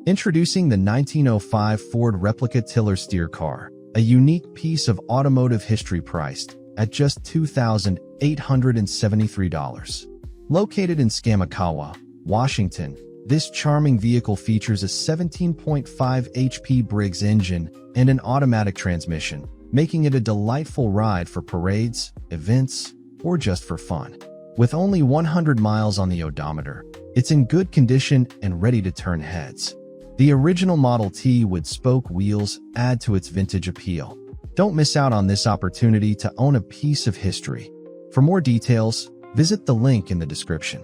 Introducing the 1905 Ford replica tiller steer car, a unique piece of automotive history priced at just $2,873. Located in Skamakawa, Washington, this charming vehicle features a 17.5 HP Briggs engine and an automatic transmission, making it a delightful ride for parades, events, or just for fun. With only 100 miles on the odometer, it's in good condition and ready to turn heads. The original Model T with spoke wheels add to its vintage appeal. Don't miss out on this opportunity to own a piece of history. For more details, visit the link in the description.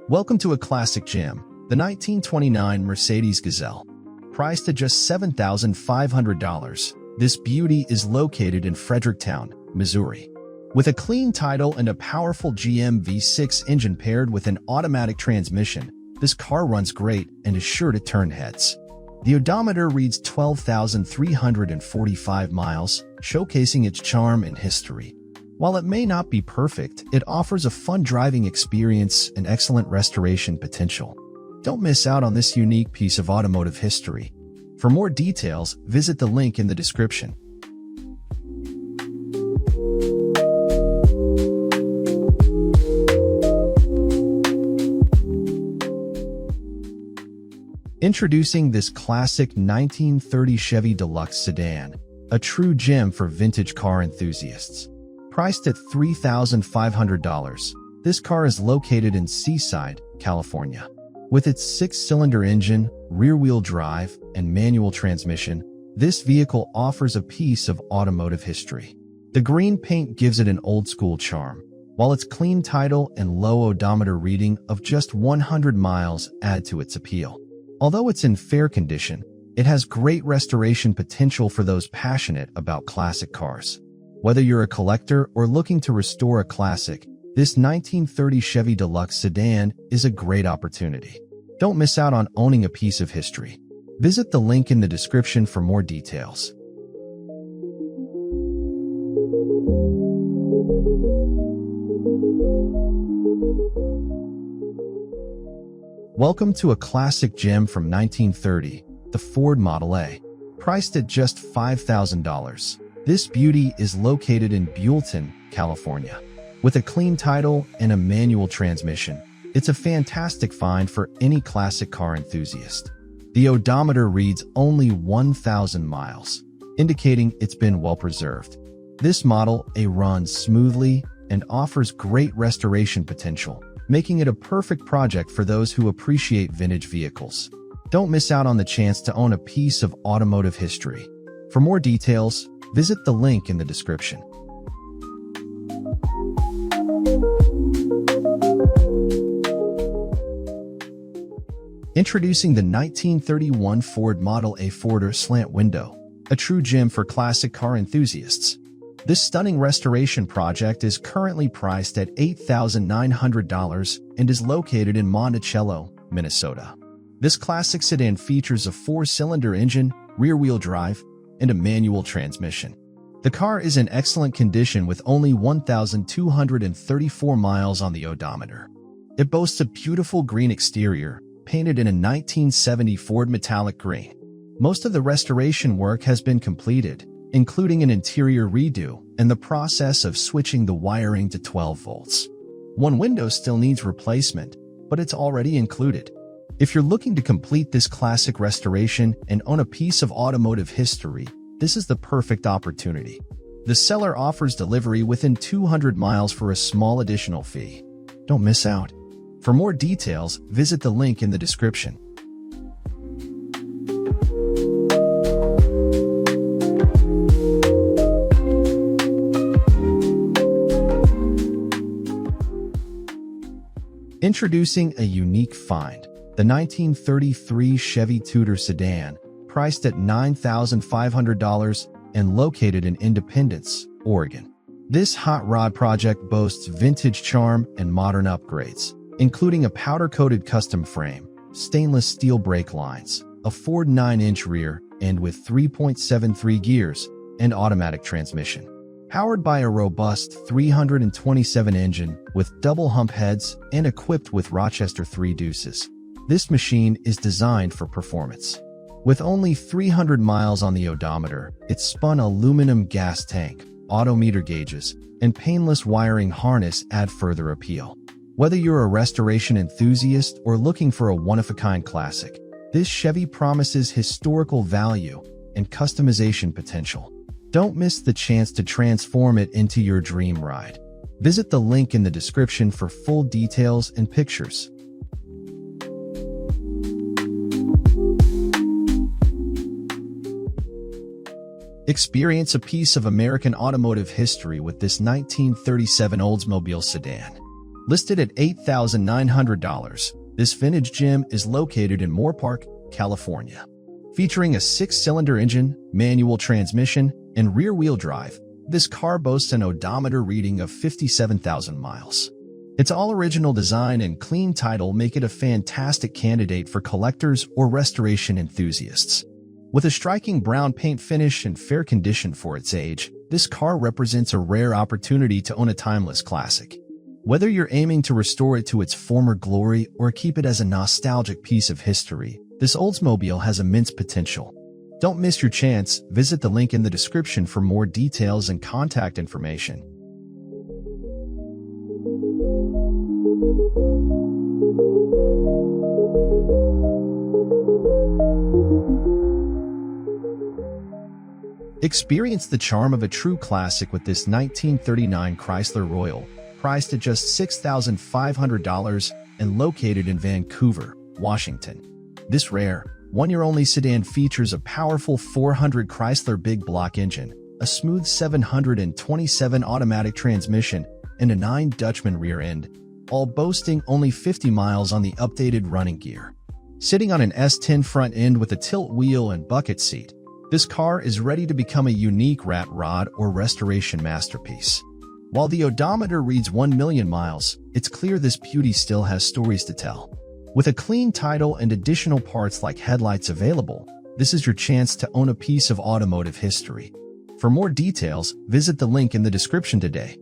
Welcome to a classic gem, the 1929 Mercedes Gazelle. Priced at just $7,500, this beauty is located in Fredericktown, Missouri. With a clean title and a powerful GM V6 engine paired with an automatic transmission, this car runs great and is sure to turn heads. The odometer reads 12,345 miles, showcasing its charm and history. While it may not be perfect, it offers a fun driving experience and excellent restoration potential. Don't miss out on this unique piece of automotive history. For more details, visit the link in the description. Introducing this classic 1930 Chevy Deluxe sedan, a true gem for vintage car enthusiasts. Priced at $3,500, this car is located in Seaside, California. With its 6-cylinder engine, rear-wheel drive, and manual transmission, this vehicle offers a piece of automotive history. The green paint gives it an old-school charm, while its clean title and low odometer reading of just 100 miles add to its appeal. Although it's in fair condition, it has great restoration potential for those passionate about classic cars. Whether you're a collector or looking to restore a classic, this 1930 Chevy Deluxe sedan is a great opportunity. Don't miss out on owning a piece of history. Visit the link in the description for more details. Welcome to a classic gem from 1930, the Ford Model A. Priced at just $5,000, this beauty is located in Buellton, California. With a clean title and a manual transmission, it's a fantastic find for any classic car enthusiast. The odometer reads only 1,000 miles, indicating it's been well preserved. This Model A runs smoothly and offers great restoration potential, making it a perfect project for those who appreciate vintage vehicles. Don't miss out on the chance to own a piece of automotive history. For more details, visit the link in the description. Introducing the 1931 Ford Model A Forder slant window, a true gem for classic car enthusiasts. This stunning restoration project is currently priced at $8,900 and is located in Monticello, Minnesota. This classic sedan features a 4-cylinder engine, rear-wheel drive, and a manual transmission. The car is in excellent condition with only 1,234 miles on the odometer. It boasts a beautiful green exterior, painted in a 1970 Ford metallic green. Most of the restoration work has been completed, including an interior redo and the process of switching the wiring to 12 volts. One window still needs replacement, but it's already included. If you're looking to complete this classic restoration and own a piece of automotive history, this is the perfect opportunity. The seller offers delivery within 200 miles for a small additional fee. Don't miss out. For more details, visit the link in the description. Introducing a unique find, the 1933 Chevy Tudor sedan, priced at $9,500 and located in Independence, Oregon. This hot rod project boasts vintage charm and modern upgrades, including a powder-coated custom frame, stainless steel brake lines, a Ford 9-inch rear, and with 3.73 gears and automatic transmission. Powered by a robust 327 engine with double hump heads and equipped with Rochester 3 deuces, this machine is designed for performance. With only 300 miles on the odometer, its spun aluminum gas tank, autometer gauges, and painless wiring harness add further appeal. Whether you're a restoration enthusiast or looking for a one-of-a-kind classic, this Chevy promises historical value and customization potential. Don't miss the chance to transform it into your dream ride. Visit the link in the description for full details and pictures. Experience a piece of American automotive history with this 1937 Oldsmobile sedan. Listed at $8,900, this vintage gem is located in Moorpark, California. Featuring a 6-cylinder engine, manual transmission, and rear-wheel drive, this car boasts an odometer reading of 57,000 miles. Its all-original design and clean title make it a fantastic candidate for collectors or restoration enthusiasts. With a striking brown paint finish and fair condition for its age, this car represents a rare opportunity to own a timeless classic. Whether you're aiming to restore it to its former glory or keep it as a nostalgic piece of history, this Oldsmobile has immense potential. Don't miss your chance. Visit the link in the description for more details and contact information. Experience the charm of a true classic with this 1939 Chrysler Royal, priced at just $6,500 and located in Vancouver, Washington. This rare, one-year-only sedan features a powerful 400 Chrysler big block engine, a smooth 727 automatic transmission, and a 9 Dutchman rear end, all boasting only 50 miles on the updated running gear. Sitting on an S10 front end with a tilt wheel and bucket seat, this car is ready to become a unique rat rod or restoration masterpiece. While the odometer reads 1 million miles, it's clear this beauty still has stories to tell. With a clean title and additional parts like headlights available, this is your chance to own a piece of automotive history. For more details, visit the link in the description today.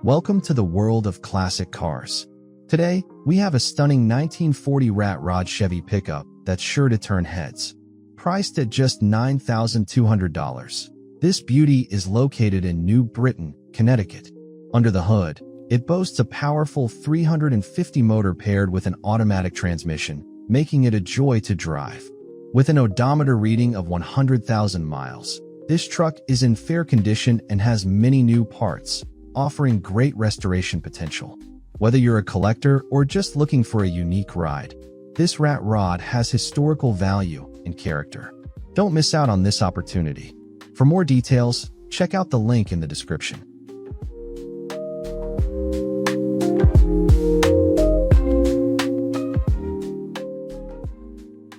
Welcome to the world of classic cars. Today, we have a stunning 1940 rat rod Chevy pickup that's sure to turn heads. Priced at just $9,200, this beauty is located in New Britain, Connecticut. Under the hood, it boasts a powerful 350 motor paired with an automatic transmission, making it a joy to drive. With an odometer reading of 100,000 miles, this truck is in fair condition and has many new parts, offering great restoration potential. Whether you're a collector or just looking for a unique ride, this rat rod has historical value and character. Don't miss out on this opportunity. For more details, check out the link in the description.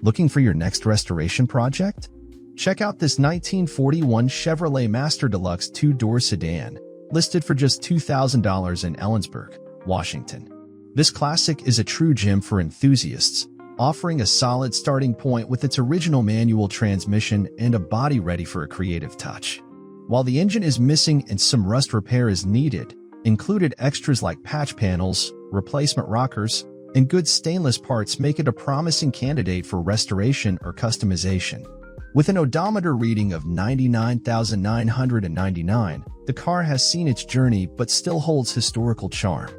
Looking for your next restoration project? Check out this 1941 Chevrolet Master Deluxe 2-door sedan, listed for just $2,000 in Ellensburg, Washington. This classic is a true gem for enthusiasts, offering a solid starting point with its original manual transmission and a body ready for a creative touch. While the engine is missing and some rust repair is needed, included extras like patch panels, replacement rockers, and good stainless parts make it a promising candidate for restoration or customization. With an odometer reading of 99,999, the car has seen its journey but still holds historical charm.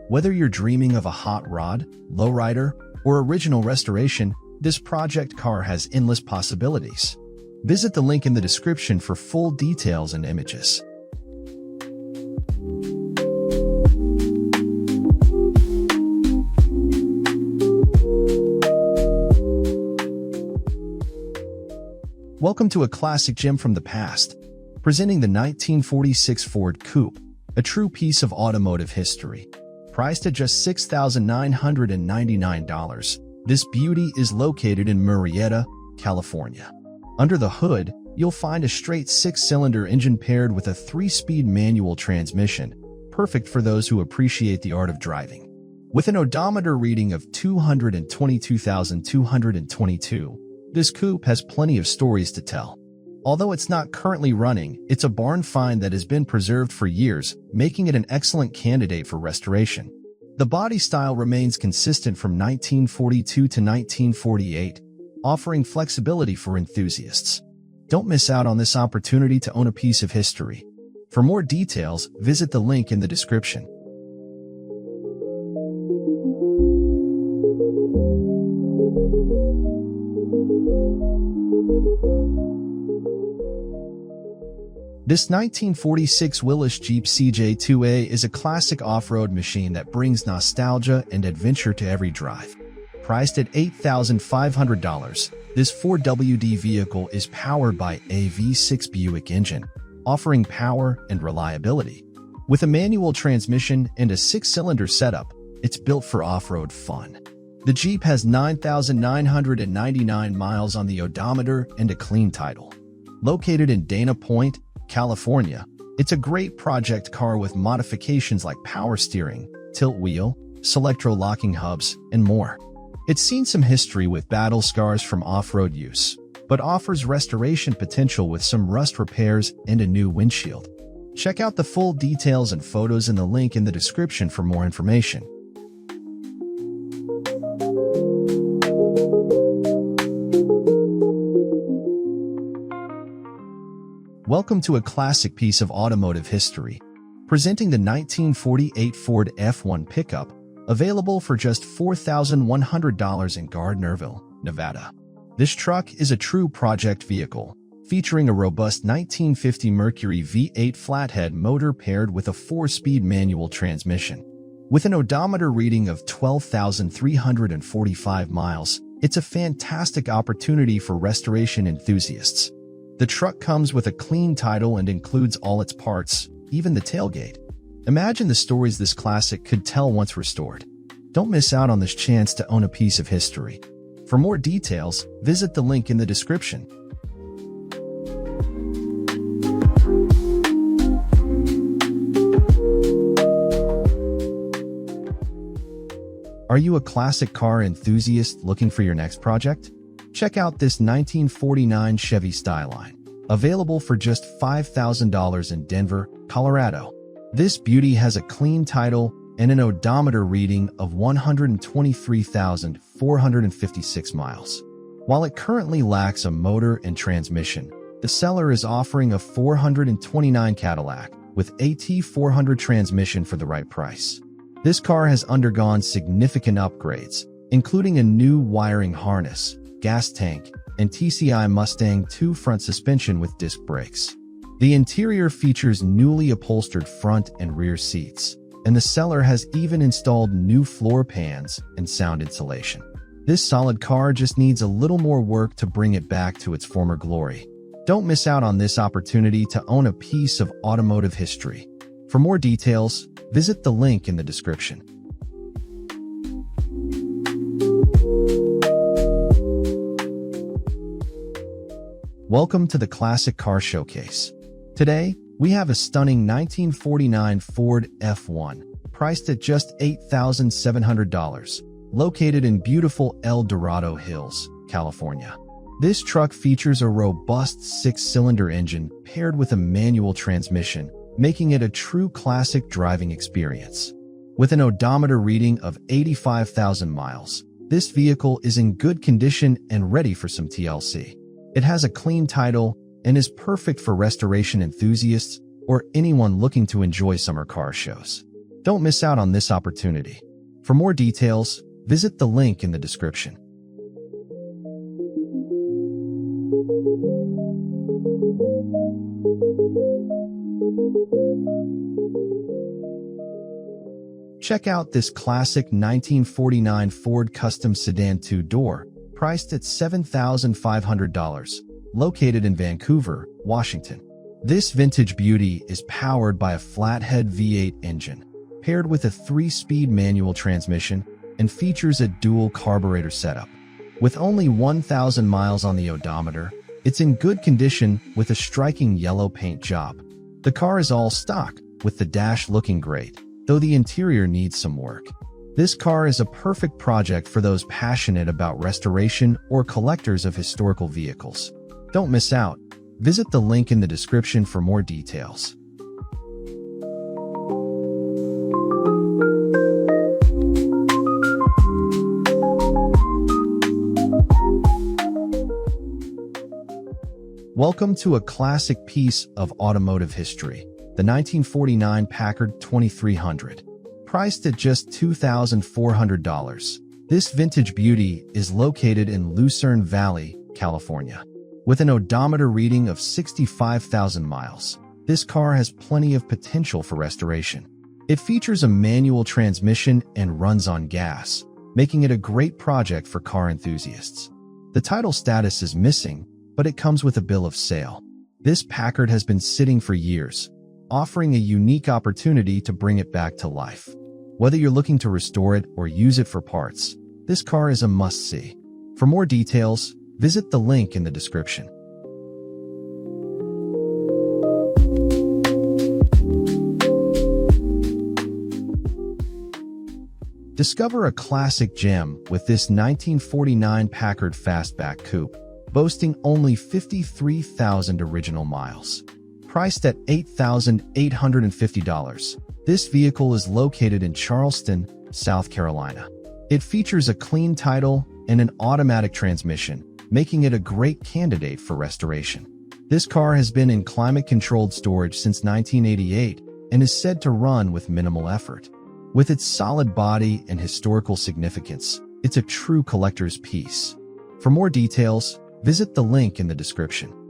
Whether you're dreaming of a hot rod, lowrider, or original restoration, this project car has endless possibilities. Visit the link in the description for full details and images. Welcome to a classic gem from the past, presenting the 1946 Ford Coupe, a true piece of automotive history. Priced at just $6,999, this beauty is located in Murrieta, California. Under the hood, you'll find a straight 6-cylinder engine paired with a 3-speed manual transmission, perfect for those who appreciate the art of driving. With an odometer reading of 222,222, this coupe has plenty of stories to tell. Although it's not currently running, it's a barn find that has been preserved for years, making it an excellent candidate for restoration. The body style remains consistent from 1942 to 1948, offering flexibility for enthusiasts. Don't miss out on this opportunity to own a piece of history. For more details, visit the link in the description. This 1946 Willys Jeep CJ2A is a classic off-road machine that brings nostalgia and adventure to every drive. Priced at $8,500, this 4WD vehicle is powered by a V6 Buick engine, offering power and reliability. With a manual transmission and a 6-cylinder setup, it's built for off-road fun. The Jeep has 9,999 miles on the odometer and a clean title. Located in Dana Point, California, it's a great project car with modifications like power steering, tilt wheel, Selectro locking hubs, and more. It's seen some history with battle scars from off-road use, but offers restoration potential with some rust repairs and a new windshield. Check out the full details and photos in the link in the description for more information. Welcome to a classic piece of automotive history, presenting the 1948 Ford F1 pickup, available for just $4,100 in Gardnerville, Nevada. This truck is a true project vehicle, featuring a robust 1950 Mercury V8 flathead motor paired with a 4-speed manual transmission. With an odometer reading of 12,345 miles, it's a fantastic opportunity for restoration enthusiasts. The truck comes with a clean title and includes all its parts, even the tailgate. Imagine the stories this classic could tell once restored. Don't miss out on this chance to own a piece of history. For more details, visit the link in the description. Are you a classic car enthusiast looking for your next project? Check out this 1949 Chevy Skyline, available for just $5,000 in Denver, Colorado. This beauty has a clean title and an odometer reading of 123,456 miles. While it currently lacks a motor and transmission, the seller is offering a 429 Cadillac with AT400 transmission for the right price. This car has undergone significant upgrades, including a new wiring harness, gas tank, and TCI Mustang 2 front suspension with disc brakes. The interior features newly upholstered front and rear seats, and the seller has even installed new floor pans and sound insulation. This solid car just needs a little more work to bring it back to its former glory. Don't miss out on this opportunity to own a piece of automotive history. For more details, visit the link in the description. Welcome to the Classic Car Showcase. Today, we have a stunning 1949 Ford F1, priced at just $8,700, located in beautiful El Dorado Hills, California. This truck features a robust 6-cylinder engine paired with a manual transmission, making it a true classic driving experience. With an odometer reading of 85,000 miles, this vehicle is in good condition and ready for some TLC. It has a clean title and is perfect for restoration enthusiasts or anyone looking to enjoy summer car shows. Don't miss out on this opportunity. For more details, visit the link in the description. Check out this classic 1949 Ford Custom Sedan 2-door, priced at $7,500, located in Vancouver, Washington. This vintage beauty is powered by a flathead V8 engine, paired with a 3-speed manual transmission, and features a dual carburetor setup. With only 1,000 miles on the odometer, it's in good condition with a striking yellow paint job. The car is all stock, with the dash looking great, though the interior needs some work. This car is a perfect project for those passionate about restoration or collectors of historical vehicles. Don't miss out. Visit the link in the description for more details. Welcome to a classic piece of automotive history, the 1949 Packard 2300. Priced at just $2,400, this vintage beauty is located in Lucerne Valley, California. With an odometer reading of 65,000 miles, this car has plenty of potential for restoration. It features a manual transmission and runs on gas, making it a great project for car enthusiasts. The title status is missing, but it comes with a bill of sale. This Packard has been sitting for years, offering a unique opportunity to bring it back to life. Whether you're looking to restore it or use it for parts, this car is a must-see. For more details, visit the link in the description. Discover a classic gem with this 1949 Packard Fastback Coupe, boasting only 53,000 original miles. Priced at $8,850, this vehicle is located in Charleston, South Carolina. It features a clean title and an automatic transmission, making it a great candidate for restoration. This car has been in climate-controlled storage since 1988 and is said to run with minimal effort. With its solid body and historical significance, it's a true collector's piece. For more details, visit the link in the description.